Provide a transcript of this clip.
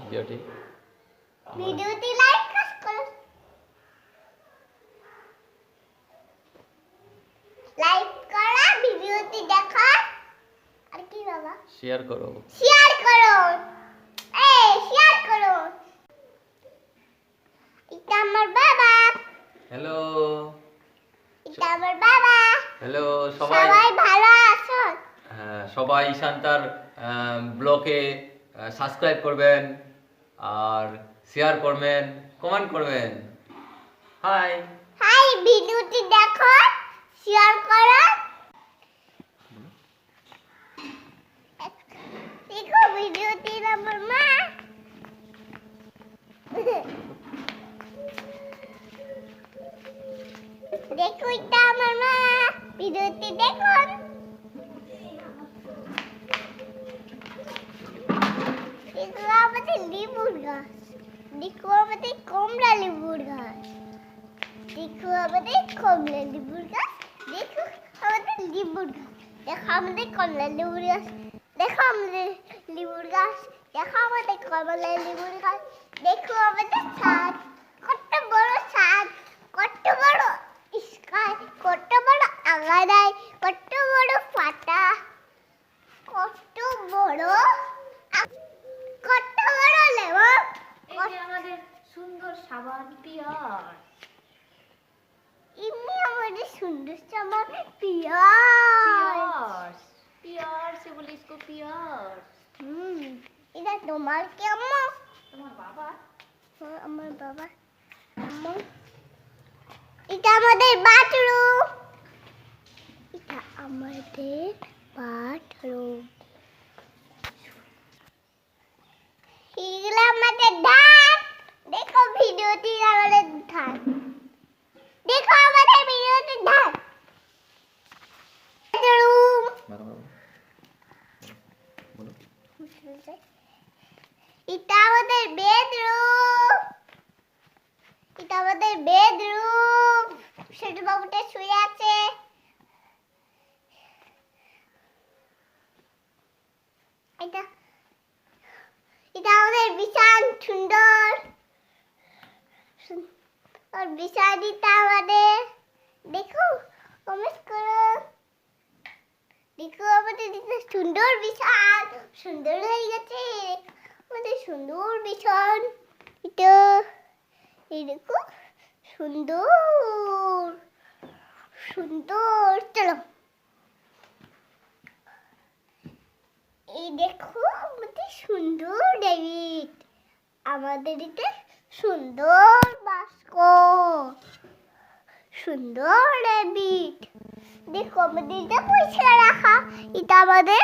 ভিডিওটি লাইক করো, লাইক করা, ভিডিওটি দেখো, আর কি বাবা শেয়ার করো। শেয়ার করো, শেয়ার করো। এটা আমার বাবা। হ্যালো, এটা আমার বাবা। হ্যালো সবাই। সবাই ভালো আছো? হ্যাঁ, সবাই ঈশান্তার ব্লগে সাবস্ক্রাইব করবেন আর শেয়ার করবেন, কমেন্ট করবেন। হাই হাই, ভিডিওটি দেখো, শেয়ার করো। দেখো ভিডিওটি আমার মা। দেখো এটা আমার মা, ভিডিওটি দেখুন। এগুলো আমাদের লেবুর গাছ, দেখো আমাদের কমলা লেবুর গাছ, দেখো আমাদের কমলা লেবুর গাছ, দেখো আমাদের লেবুর গাছ, দেখো আমাদের কমলা লেবুর গাছ, দেখো আমাদের লেবুর গাছ, দেখো আমাদের কমলা লেবুর গাছ, দেখো আমাদের ছাদ, কত বড় ছাদ, কত বড় স্কাই, কত বড় আগারাই, কত বড় পাতা, কত বড় কত বড় লেবু। এই যে আমাদের সুন্দর সাবান পিয়ার। এমনি আমাদের সুন্দর সাবান পিয়ার। पियर्स पियर्स से बोले इसको पियर्स। এটা তোমার কেমন? তোমার বাবা? হ্যাঁ, আমার বাবা। আম্মু। এটা আমাদের বাথরুম, এটা আমাদের বাথরুম, এগুলো আমাদের ধান। দেখো ভিডিওটি আমাদের ধান, দেখো আমাদের ভিডিওটি ধান। বাথরুম, বলো। এটা আমাদের বেডরুম, এটা আমাদের বেডরুম, ছোট বাবুটা শুয়ে আছে। এটা এটা আমাদের বিছান, সুন্দর আর বিছানিটা আমাদের। দেখো কমেন্ট করো, দেখো আমাদের সুন্দর বিছান, সুন্দর হয়ে গেছে আমাদের সুন্দর বিছান। এটা এই দেখো সুন্দর সুন্দর। চলো এই দেখো আমাদের সুন্দর ডেভিড, আমাদের এটা সুন্দর বাস্ক, সুন্দর ডেভিড। দেখো আমাদের এটা পয়সা রাখা, এটা আমাদের